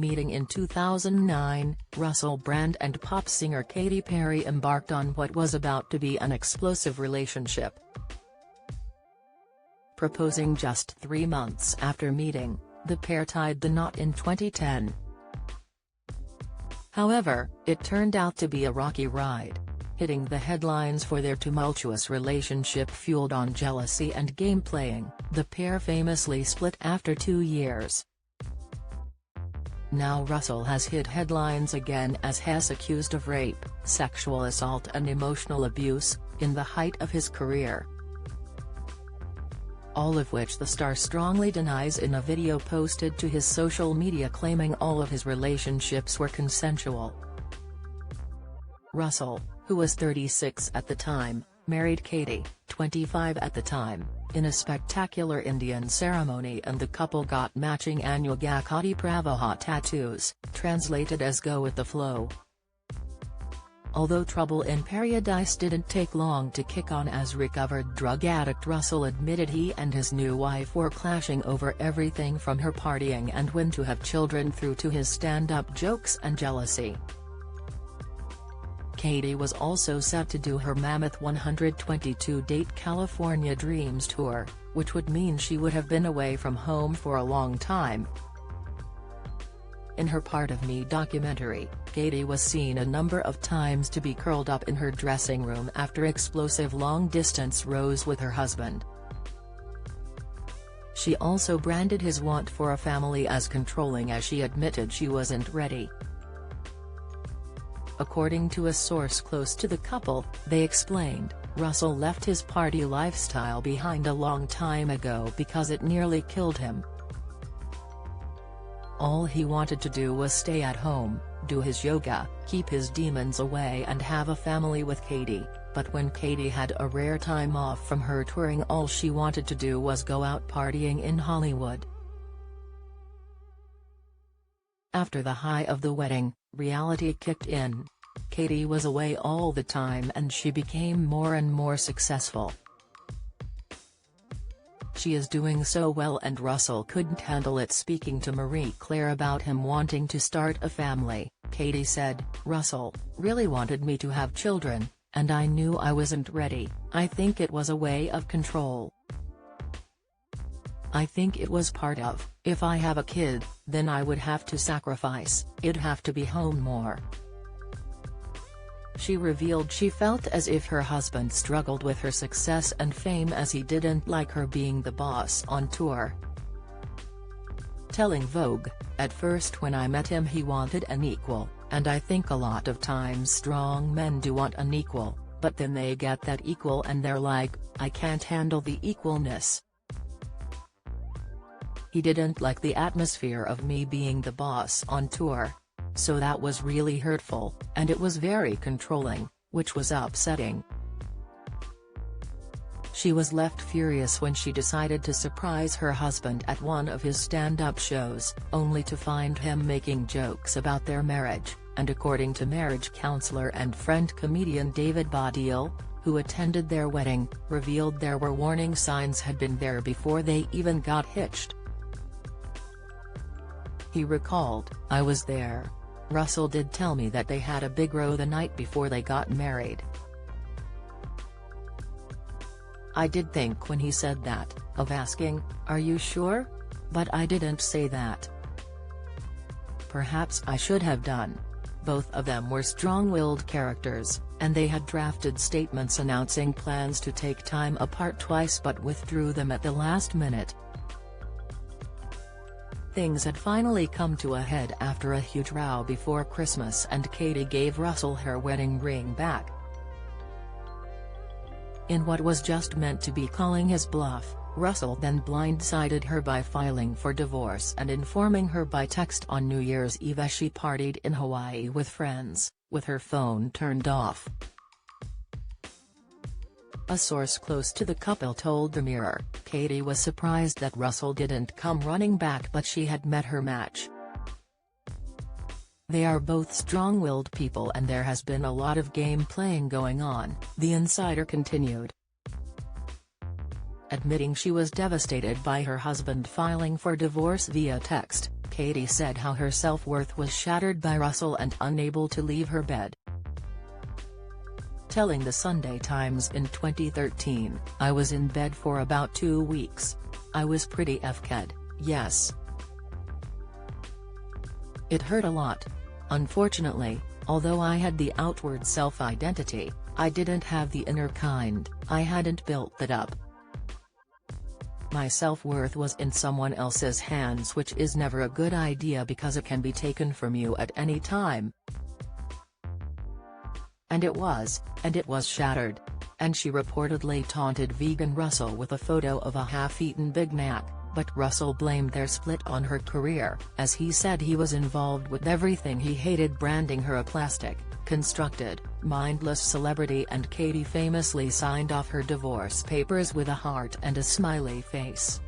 meeting in 2009, Russell Brand and pop singer Katy Perry embarked on what was about to be an explosive relationship. Proposing just 3 months after meeting, the pair tied the knot in 2010. However, it turned out to be a rocky ride. Hitting the headlines for their tumultuous relationship fueled on jealousy and game-playing, the pair famously split after 2 years. Now Russell has hit headlines again as Hess accused of rape, sexual assault and emotional abuse, in the height of his career. All of which the star strongly denies in a video posted to his social media, claiming all of his relationships were consensual. Russell, who was 36 at the time, married Katy, 25 at the time, in a spectacular Indian ceremony, and the couple got matching Anyugakati Pravaha tattoos, translated as "go with the flow." Although trouble in paradise didn't take long to kick on, as recovered drug addict Russell admitted he and his new wife were clashing over everything from her partying and when to have children through to his stand-up jokes and jealousy. Katy was also set to do her mammoth 122-date California Dreams tour, which would mean she would have been away from home for a long time. In her Part of Me documentary, Katy was seen a number of times to be curled up in her dressing room after explosive long-distance rows with her husband. She also branded his want for a family as controlling, as she admitted she wasn't ready. According to a source close to the couple, they explained, Russell left his party lifestyle behind a long time ago because it nearly killed him. All he wanted to do was stay at home, do his yoga, keep his demons away and have a family with Katy, but when Katy had a rare time off from her touring, all she wanted to do was go out partying in Hollywood. After the high of the wedding, reality kicked in. Katy was away all the time and she became more and more successful. She is doing so well and Russell couldn't handle it. Speaking to Marie Claire about him wanting to start a family, Katy said, "Russell really wanted me to have children, and I knew I wasn't ready. I think it was a way of control. I think it was part of, if I have a kid, then I would have to sacrifice, it'd have to be home more." She revealed she felt as if her husband struggled with her success and fame, as he didn't like her being the boss on tour. Telling Vogue, "At first when I met him he wanted an equal, and I think a lot of times strong men do want an equal, but then they get that equal and they're like, I can't handle the equalness. He didn't like the atmosphere of me being the boss on tour. So that was really hurtful, and it was very controlling, which was upsetting." She was left furious when she decided to surprise her husband at one of his stand-up shows, only to find him making jokes about their marriage, and according to marriage counselor and friend comedian David Baddiel, who attended their wedding, revealed there were warning signs had been there before they even got hitched. He recalled, "I was there. Russell did tell me that they had a big row the night before they got married. I did think when he said that, of asking, 'Are you sure?' But I didn't say that. Perhaps I should have done." Both of them were strong-willed characters, and they had drafted statements announcing plans to take time apart twice but withdrew them at the last minute. Things had finally come to a head after a huge row before Christmas, and Katy gave Russell her wedding ring back. In what was just meant to be calling his bluff, Russell then blindsided her by filing for divorce and informing her by text on New Year's Eve as she partied in Hawaii with friends, with her phone turned off. A source close to the couple told the Mirror, Katy was surprised that Russell didn't come running back, but she had met her match. "They are both strong-willed people and there has been a lot of game playing going on," the insider continued. Admitting she was devastated by her husband filing for divorce via text, Katy said how her self-worth was shattered by Russell and unable to leave her bed. Telling the Sunday Times in 2013, "I was in bed for about 2 weeks. I was pretty f-ked, yes. It hurt a lot. Unfortunately, although I had the outward self-identity, I didn't have the inner kind. I hadn't built that up. My self-worth was in someone else's hands, which is never a good idea because it can be taken from you at any time. And it was shattered." And she reportedly taunted vegan Russell with a photo of a half-eaten Big Mac, but Russell blamed their split on her career, as he said he was involved with everything he hated, branding her a plastic, constructed, mindless celebrity, and Katy famously signed off her divorce papers with a heart and a smiley face.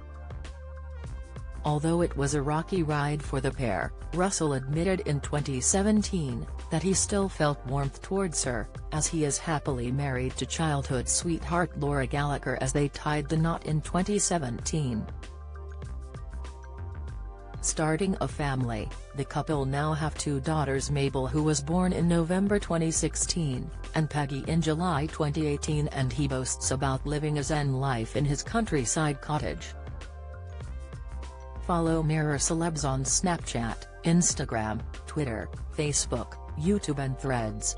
Although it was a rocky ride for the pair, Russell admitted in 2017 that he still felt warmth towards her, as he is happily married to childhood sweetheart Laura Gallagher as they tied the knot in 2017. Starting a family, the couple now have 2 daughters, Mabel, who was born in November 2016, and Peggy in July 2018, and he boasts about living a zen life in his countryside cottage. Follow Mirror Celebs on Snapchat, Instagram, Twitter, Facebook, YouTube and Threads.